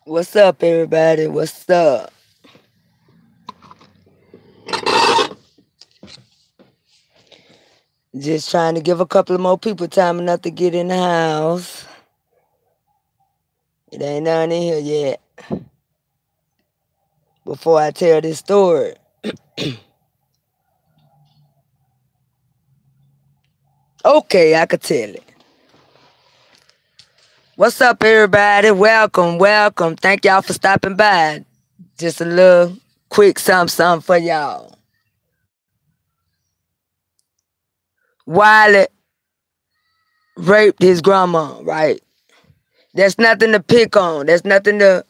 What's up, everybody? What's up? Just trying to give a couple of more people time enough to get in the house. It ain't none in here yet. Before I tell this story. Okay, I could tell it. What's up, everybody? Welcome, welcome. Thank y'all for stopping by. Just a little quick something for y'all. Wiley raped his grandma, right? There's nothing to pick on. There's nothing to,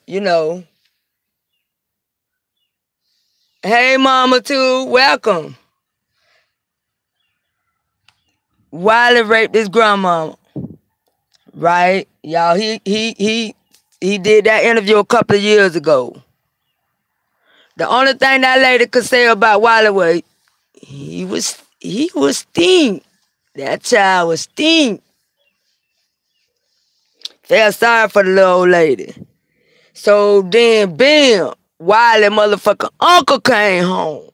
Hey, mama, too. Welcome. Wiley raped his grandma, right? Y'all, he did that interview a couple of years ago. The only thing that lady could say about Wiley was he was stink. That child was stink. Felt sorry for the little old lady. So then, bam, Wiley motherfucking uncle came home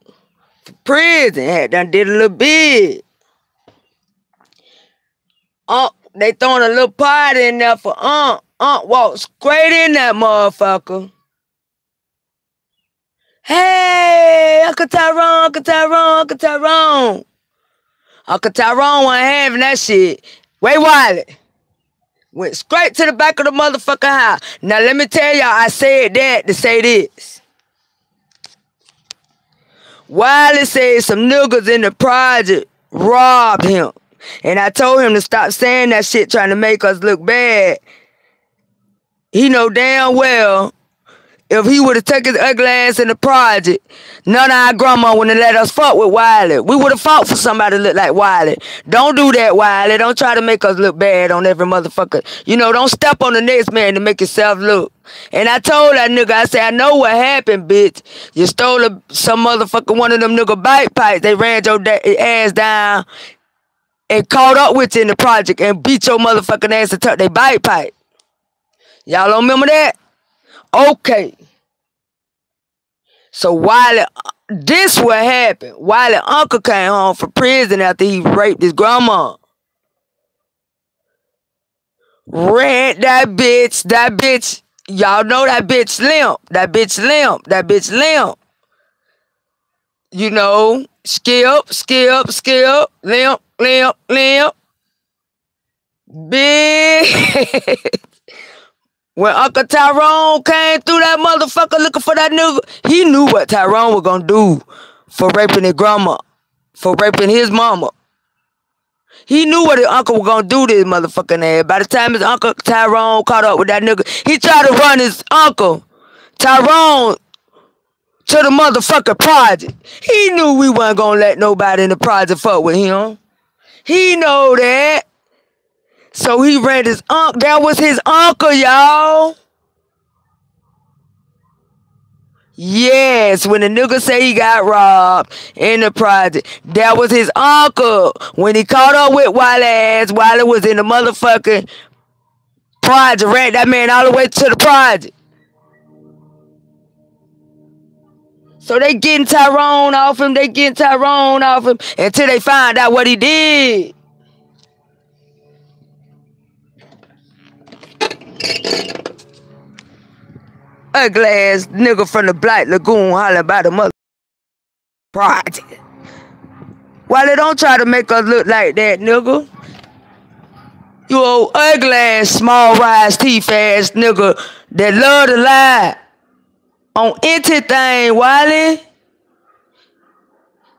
from prison. Had done did a little bit. They throwing a little party in there for Unc. Unc walked straight in that motherfucker. Hey, Uncle Tyrone, Uncle Tyrone, Uncle Tyrone. Uncle Tyrone wasn't having that shit. Wait, Wiley. Went straight to the back of the motherfucking house. Now, let me tell y'all, I said that to say this. Wiley said some niggas in the project robbed him. And I told him to stop saying that shit trying to make us look bad. He know damn well if he would have taken his ugly ass in the project, none of our grandma wouldn't have let us fuck with Wiley. We would have fought for somebody to look like Wiley. Don't do that, Wiley. Don't try to make us look bad on every motherfucker. Don't step on the next man to make yourself look. And I told that nigga, I said, I know what happened, bitch. You stole some motherfucker, one of them nigga bike pipes. They ran your ass down and caught up with you in the project and beat your motherfucking ass and took their bike pipe. Y'all don't remember that? Okay. So Wiley, this what happened. Wiley uncle came home from prison after he raped his grandma. Ran that bitch, y'all know that bitch limp. That bitch limp. Skip, limp. Big. When Uncle Tyrone came through that motherfucker looking for that nigga, he knew what Tyrone was gonna do for raping his grandma, for raping his mama. He knew what his uncle was gonna do to his motherfucking ass. By the time his uncle Tyrone caught up with that nigga, he tried to run his uncle Tyrone to the motherfucking project. He knew we wasn't gonna let nobody in the project fuck with him. He know that. So he ran his uncle. That was his uncle, y'all. Yes, when the nigga say he got robbed in the project, that was his uncle. When he caught up with Wiley ass, Wiley was in the motherfucking project. Ran that man all the way to the project. So they getting Tyrone off him. Until they find out what he did. Ugly ass nigga from the Black Lagoon hollering about the mother project. Why they don't try to make us look like that, nigga? You old ugly ass, small rise teeth ass nigga that love to lie on anything, Wiley.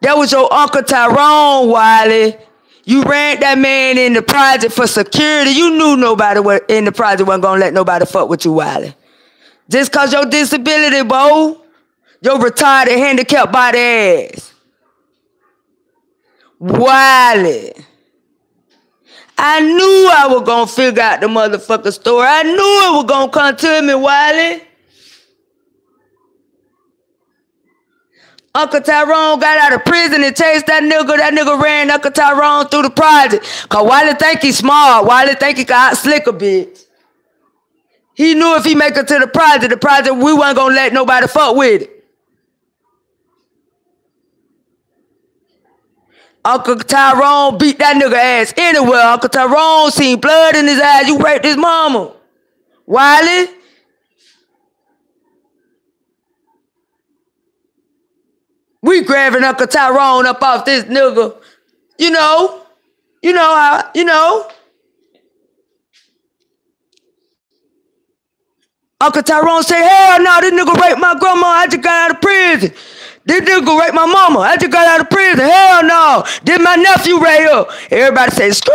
That was your Uncle Tyrone, Wiley. You ran that man in the project for security. You knew nobody in the project wasn't gonna let nobody fuck with you, Wiley. Just cause your disability, bo. Your retarded, handicapped body ass. Wiley. I knew I was gonna figure out the motherfucking story. I knew it was gonna come to me, Wiley. Uncle Tyrone got out of prison and chased that nigga. That nigga ran Uncle Tyrone through the project. Cause Wiley think he smart. Wiley think he can out slick a bitch. He knew if he make it to the project, we wasn't gonna let nobody fuck with it. Uncle Tyrone beat that nigga ass anywhere. Uncle Tyrone seen blood in his eyes. You raped his mama. Wiley? We grabbing Uncle Tyrone up off this nigga. You know how. Uncle Tyrone say, hell no, this nigga raped my grandma. I just got out of prison. This nigga raped my mama. I just got out of prison. Hell no. This my nephew right here. Everybody say, skirt.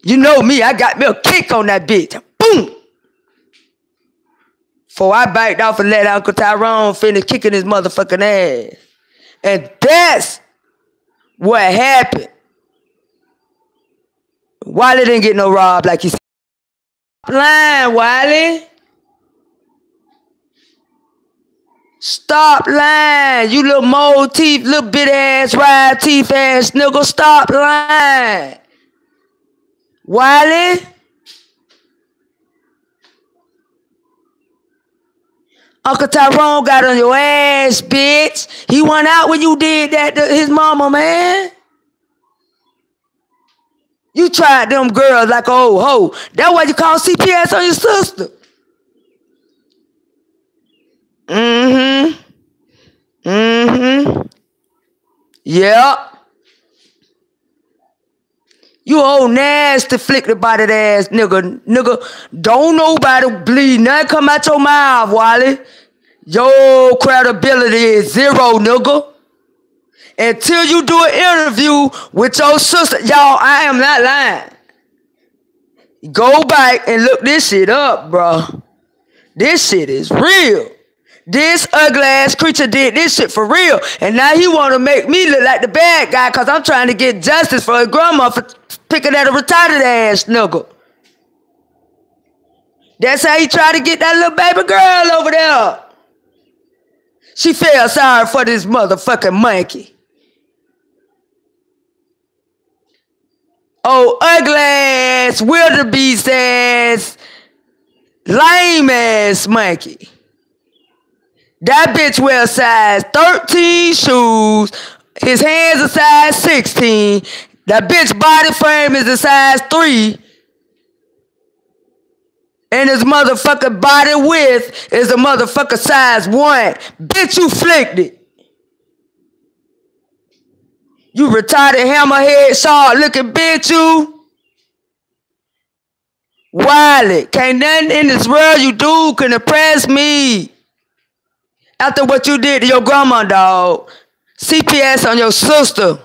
You know me, I got me a kick on that bitch. Boom. Before I backed off and let Uncle Tyrone finish kicking his motherfucking ass. And that's what happened. Wiley didn't get no rob like he said. Stop lying, Wiley. Stop lying. You little mold teeth, little bit ass, ride teeth ass nigga. Stop lying. Wiley. Uncle Tyrone got on your ass, bitch. He went out when you did that to his mama, man. You tried them girls like an old hoe. That's why you call CPS on your sister. Yep. You old nasty flick-the-bodied ass nigga. Nigga, don't nobody bleed nothing come out your mouth, Wally. Your credibility is zero, nigga. Until you do an interview with your sister. Y'all, I am not lying. Go back and look this shit up, bro. This shit is real. This ugly ass creature did this shit for real. And now he want to make me look like the bad guy because I'm trying to get justice for his grandma for picking at a retarded ass nigga. That's how he tried to get that little baby girl over there. She felt sorry for this motherfucking monkey. Oh, ugly ass, wildebeest ass, lame ass monkey. That bitch wears size 13 shoes. His hands are size 16. That bitch body frame is a size 3. And his motherfucking body width is a motherfucker size 1. Bitch, you flicked it. You retarded hammerhead, sharp looking bitch, you. Wiley, can't nothing in this world you do can impress me. After what you did to your grandma, dog. CPS on your sister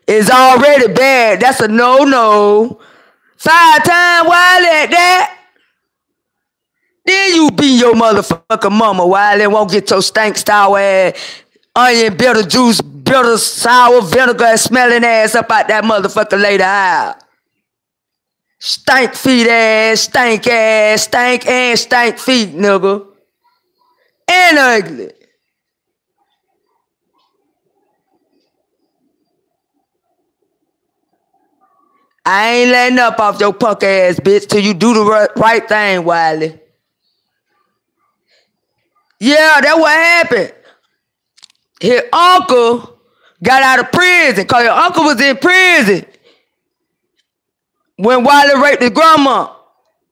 is already bad. That's a no-no. 5 times Wiley at that. Then you be your motherfucking mama, Wiley, and won't get your stank style ass, onion, bitter juice, bitter, sour, vinegar, smelling ass up out that motherfucker later out. Stank feet ass, stank and stank feet, nigga. And ugly. I ain't letting up off your punk ass, bitch, till you do the right thing, Wiley. Yeah, that's what happened. His uncle got out of prison because your uncle was in prison when Wiley raped his grandma.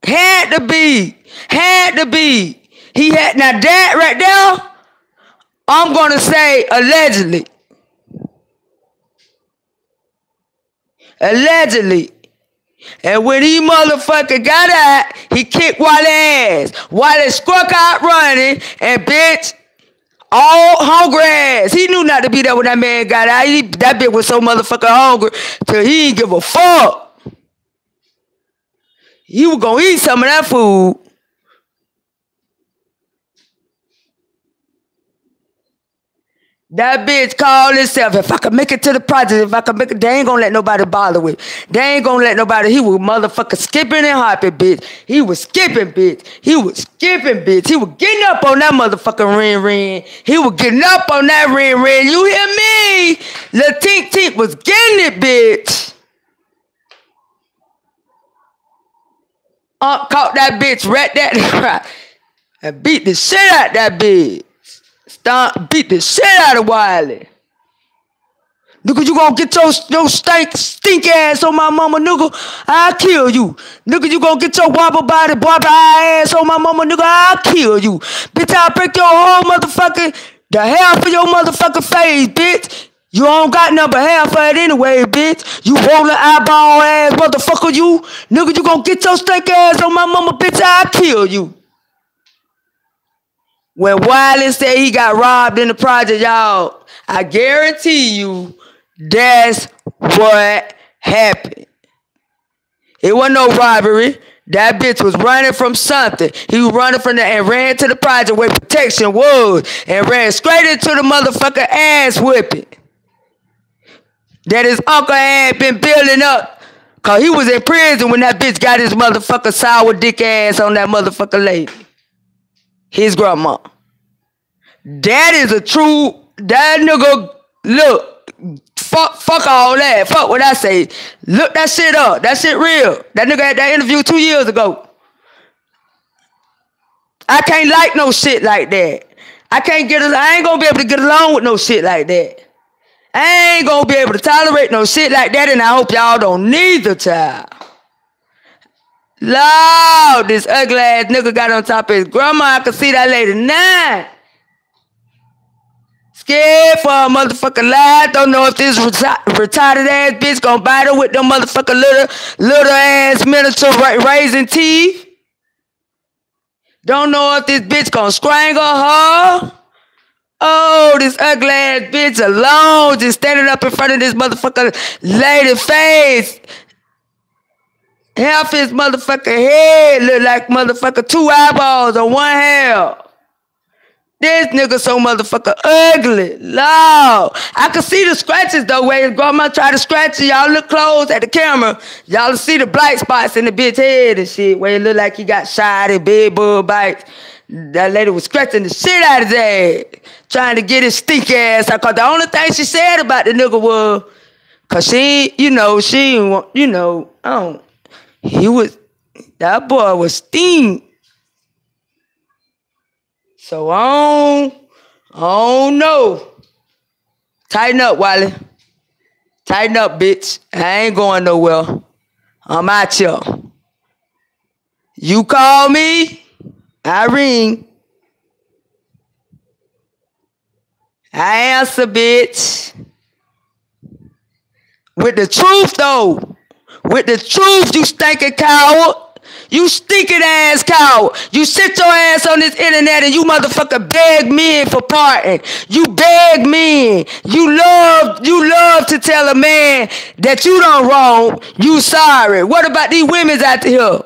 Had to be. He had, now that right there, I'm going to say allegedly. Allegedly. And when he motherfucker got out, he kicked Wiley ass. Wiley struck out running, and bitch, all hungry ass. He knew not to be there when that man got out. That bitch was so motherfucking hungry till he didn't give a fuck. He was gonna eat some of that food. That bitch called himself, if I can make it to the project, if I can make it, they ain't gonna let nobody bother with. They ain't gonna let nobody, he was motherfucking skipping and hopping, bitch. He was skipping, bitch. He was getting up on that motherfucking ring. He was getting up on that ring. You hear me? Lil Tink Tink was getting it, bitch. Caught that bitch right there. And beat the shit out that bitch. Beat the shit out of Wiley. Nigga, you gonna get your stink ass on my mama, nigga. I'll kill you. Nigga, you gonna get your wobble body, bobby eye ass on my mama, nigga. I'll kill you. Bitch, I'll break your whole motherfucking, the half of your motherfucking face, bitch. You don't got nothing but half of it anyway, bitch. You rolling eyeball ass motherfucker, you. Nigga, you gonna get your stink ass on my mama, bitch. I'll kill you. When Wiley said he got robbed in the project, y'all, I guarantee you that's what happened. It wasn't no robbery. That bitch was running from something. He was running from there and ran to the project where protection was and ran straight into the motherfucker ass whipping that his uncle had been building up. Cause he was in prison when that bitch got his motherfucker sour dick ass on that motherfucker lady. His grandma. That is a true, that nigga, look, fuck all that. Fuck what I say. Look that shit up. That shit real. That nigga had that interview 2 years ago. I can't like no shit like that. I ain't gonna be able to get along with no shit like that. I ain't gonna be able to tolerate no shit like that, and I hope y'all don't neither, child. Lord, this ugly ass nigga got on top of his grandma. I can see that lady now. Scared for a motherfucking life. Don't know if this retarded ass bitch gonna bite her with them motherfucking little ass miniature raisin teeth. Don't know if this bitch gonna strangle her. Oh, this ugly ass bitch alone just standing up in front of this motherfucker lady face. Half his motherfucking head look like motherfucker 2 eyeballs on one hair. This nigga so motherfucker ugly. Lord. I can see the scratches though where his grandma tried to scratch it. Y'all look close at the camera. Y'all see the black spots in the bitch head and shit where it look like he got shot and bed bug bites. That lady was scratching the shit out of his ass. Trying to get his stink ass out. Cause the only thing she said about the nigga was, cause that boy was sting. So I don't know. Tighten up, Wiley. Tighten up, bitch. I ain't going nowhere. I'm out here. You call me, I ring. I answer, bitch. With the truth, though. With the truth, you stinking coward. You stinking ass coward. You sit your ass on this internet and you motherfucker beg men for pardon. You beg men. You love to tell a man that you done wrong. You sorry. What about these women's out here?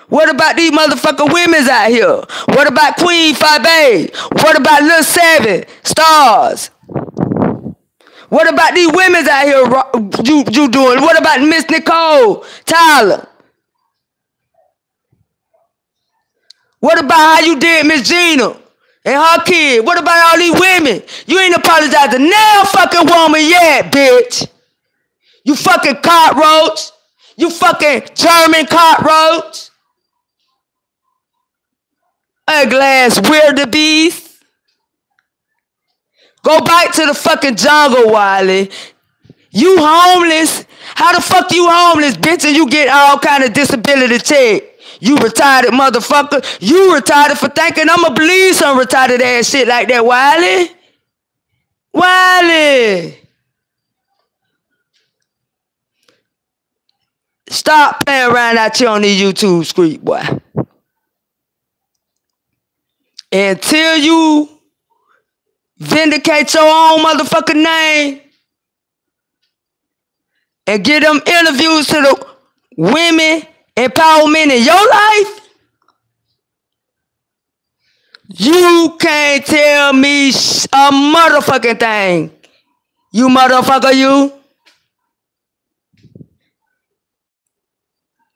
What about these motherfucking women's out here? What about Queen Fabe? What about Lil 7 Stars? What about these women's out here you doing? What about Miss Nicole Tyler? What about how you did Miss Gina and her kid? What about all these women? You ain't apologized to no fucking woman yet, bitch. You fucking cockroach. You fucking German cockroach. Ugly ass wildebeest. Go back to the fucking jungle, Wiley. You homeless? How the fuck you homeless, bitch, and you get all kind of disability check? You retarded motherfucker. You retarded for thinking I'ma believe some retarded ass shit like that, Wiley. Wiley. Stop playing around out here on the YouTube street, boy. Until you vindicate your own motherfucking name and get them interviews to the women empowerment in your life, you can't tell me a motherfucking thing. You motherfucker, you.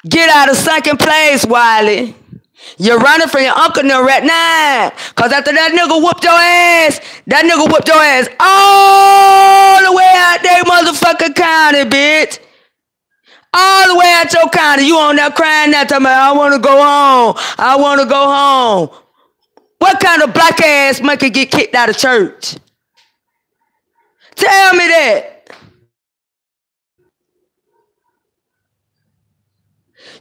Get out of second place, Wiley. You're running from your uncle now right now. Cause after that nigga whooped your ass, all the way out there motherfucking county, bitch. All the way at your counter. You on there crying now, talking about, I want to go home. I want to go home. What kind of black ass monkey get kicked out of church? Tell me that.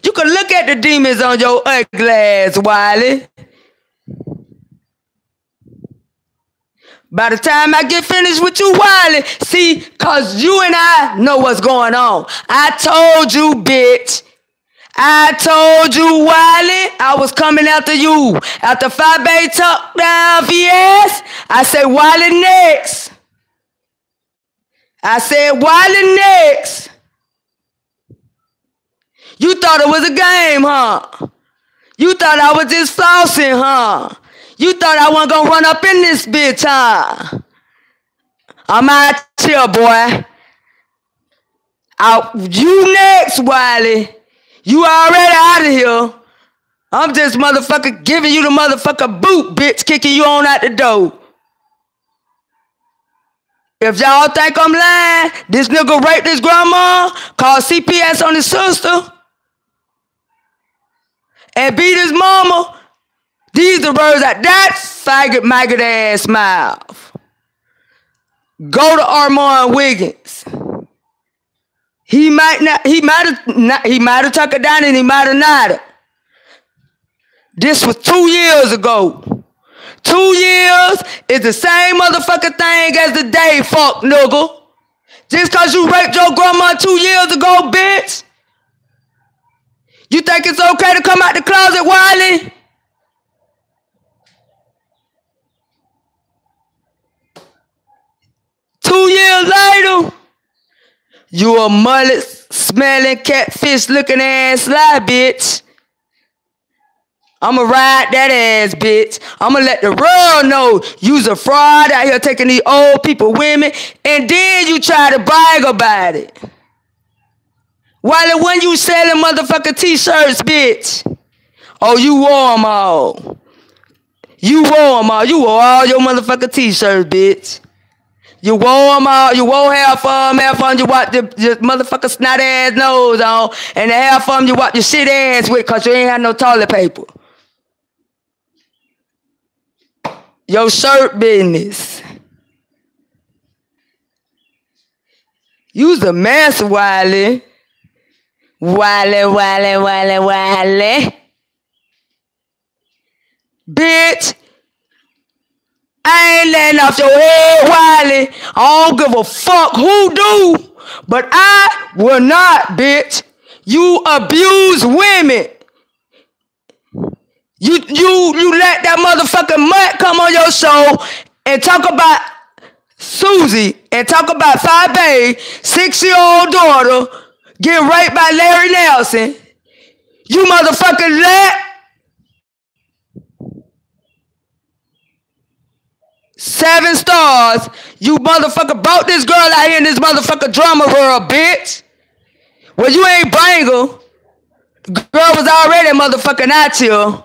You can look at the demons on your ugly ass, Wiley. By the time I get finished with you, Wiley, see, cause you and I know what's going on. I told you, bitch. I told you, Wiley, I was coming after you. After 5 Bay tuck down VS, I said, Wiley next. I said, Wiley next. You thought it was a game, huh? You thought I was just flossing, huh? You thought I wasn't gonna run up in this bitch, huh? I'm out here, boy. You next, Wiley. You already out of here. I'm just motherfucker giving you the motherfucker boot, bitch, kicking you on out the door. If y'all think I'm lying, this nigga raped his grandma, called CPS on his sister, and beat his mama. These the words out that faggot maggot ass mouth. Go to Armand Wiggins. He might have took it down and he might have not. This was 2 years ago. 2 years is the same motherfucking thing as the day, fuck nigga. Just cause you raped your grandma 2 years ago, bitch. You think it's okay to come out the closet, Wiley? Two years later, you a mullet smelling catfish looking ass lie, bitch. I'ma ride that ass, bitch. I'ma let the world know you's a fraud out here taking these old people women, and then you try to brag about it. While when you selling motherfucking t-shirts, bitch. Oh, you wore them all. You wore them all. You wore all your motherfucking t-shirts, bitch. You wore them all. You wore half of them. You wiped your motherfucking snot ass nose on, and the half of them you wiped your shit ass with because you ain't had no toilet paper. Your shirt business. You's a mess, Wiley. Wiley. Bitch. I ain't letting off your head, Wiley. I don't give a fuck who do, but I will not, bitch. You abuse women. You let that motherfucking mutt come on your show and talk about Susie and talk about 5 Bay, 6-year-old daughter get raped by Larry Nelson. You motherfucking let 7 stars. You motherfucker brought this girl out here in this motherfucker drama world, bitch. Well, you ain't bring her. Girl was already motherfucking out here.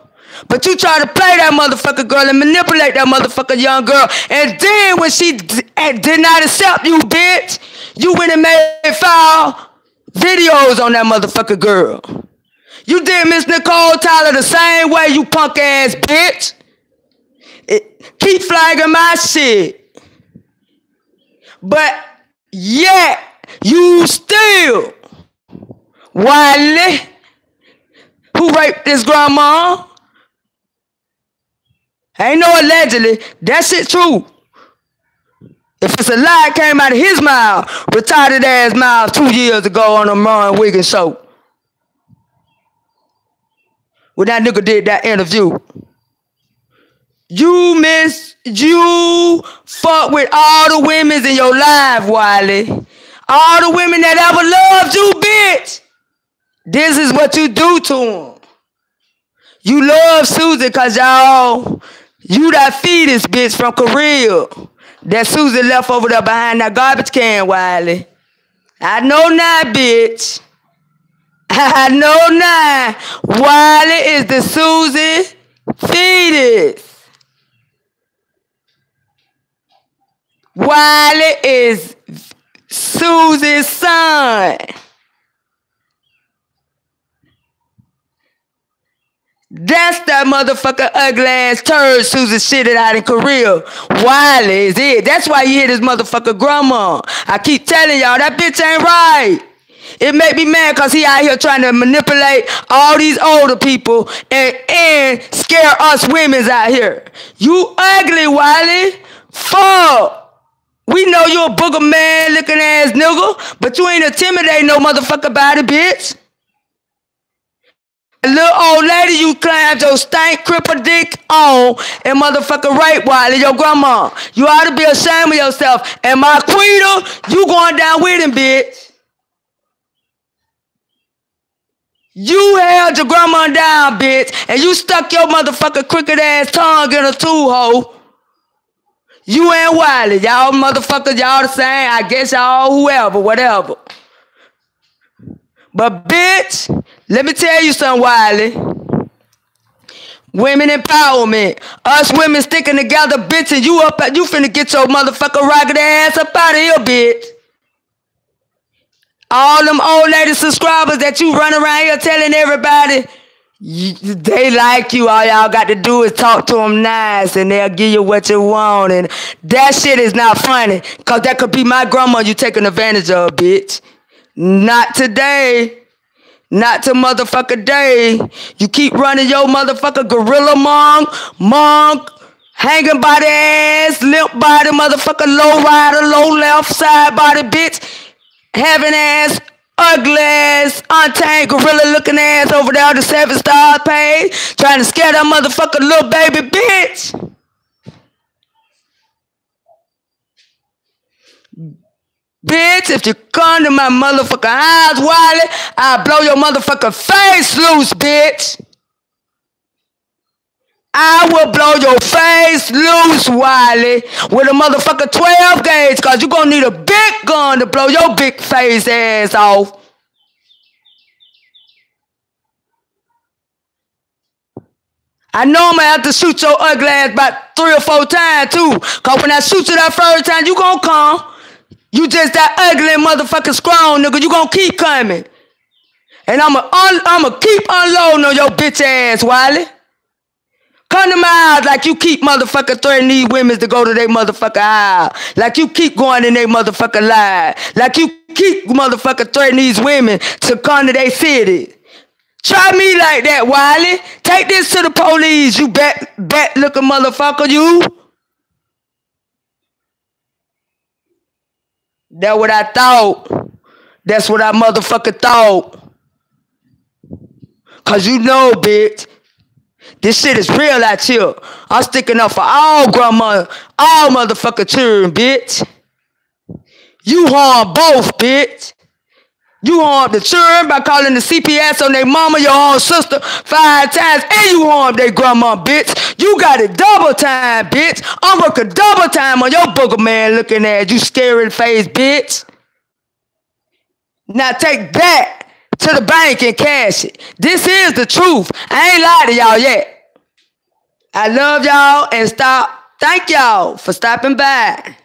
But you try to play that motherfucker girl and manipulate that motherfucker young girl. And then when she did not accept you, bitch, you went and made foul videos on that motherfucker girl. You did Miss Nicole Tyler the same way, you punk ass bitch. Keep flagging my shit. But yet, you still, Wiley, who raped this grandma. Ain't no allegedly. That shit true. If it's a lie, it came out of his mouth, retarded ass mouth 2 years ago on the Armand Wiggins show. When that nigga did that interview. You fuck with all the women in your life, Wiley. All the women that ever loved you, bitch. This is what you do to them. You love Susie because you that fetus, bitch, from Korea. That Susie left over there behind that garbage can, Wiley. I know now, bitch. I know now. Wiley is the Susie fetus. Wiley is Susie's son. That's that motherfucker ugly ass turd Susan shitted out in Korea. Wiley is it. That's why you hit his motherfucker grandma. I keep telling y'all, that bitch ain't right. It make me mad because he out here trying to manipulate all these older people and scare us women's out here. You ugly, Wiley. Fuck. We know you a booger man looking ass nigga, but you ain't intimidating no motherfucker about it, bitch. A little old lady you climbed your stank cripple dick on and motherfucker rape Wiley, your grandma. You ought to be ashamed of yourself. And my queen, you going down with him, bitch. You held your grandma down, bitch, and you stuck your motherfucker crooked ass tongue in a two-hole. You and Wiley, y'all motherfuckers, y'all the same. I guess y'all whoever, whatever. But bitch, let me tell you something, Wiley. Women empowerment. Us women sticking together, bitch, and you finna get your motherfucker ragged ass up out of here, bitch. All them old lady subscribers that you run around here telling everybody they like you. All y'all got to do is talk to them nice and they'll give you what you want. And that shit is not funny because that could be my grandma you taking advantage of, bitch. Not today. Not to motherfucker day. You keep running your motherfucker gorilla monk, hanging body ass, limp body, motherfucker low rider, low left side body, bitch. Having ass, ugly ass, untamed gorilla looking ass over there on the 7-star page, trying to scare that motherfucker little baby bitch. Bitch, if you come to my motherfucking house, Wiley, I'll blow your motherfucking face loose, bitch. I will blow your face loose, Wiley, with a motherfucking 12 gauge, because you're going to need a big gun to blow your big face ass off. I know I'm going to have to shoot your ugly ass about 3 or 4 times, too, because when I shoot you that first time, you going to come. You just that ugly motherfucking strong, nigga. You going to keep coming. And I'm going to keep unloading on your bitch ass, Wiley. Come to my house like you keep motherfucking threatening these women to go to their motherfucking house. Like you keep going in their motherfucking life. Like you keep motherfucking threatening these women to come to their city. Try me like that, Wiley. Take this to the police, you bat looking motherfucker, you. That's what I thought. That's what I motherfucker thought. Cause you know, bitch. This shit is real out here. I'm sticking up for all grandma, all motherfucking children, bitch. You harm both, bitch. You harm the children by calling the CPS on their mama, your own sister, 5 times, and you harm their grandma, bitch. You got it double time, bitch. I'm working double time on your booger man looking at you scary face, bitch. Now take that to the bank and cash it. This is the truth. I ain't lied to y'all yet. I love y'all and thank y'all for stopping by.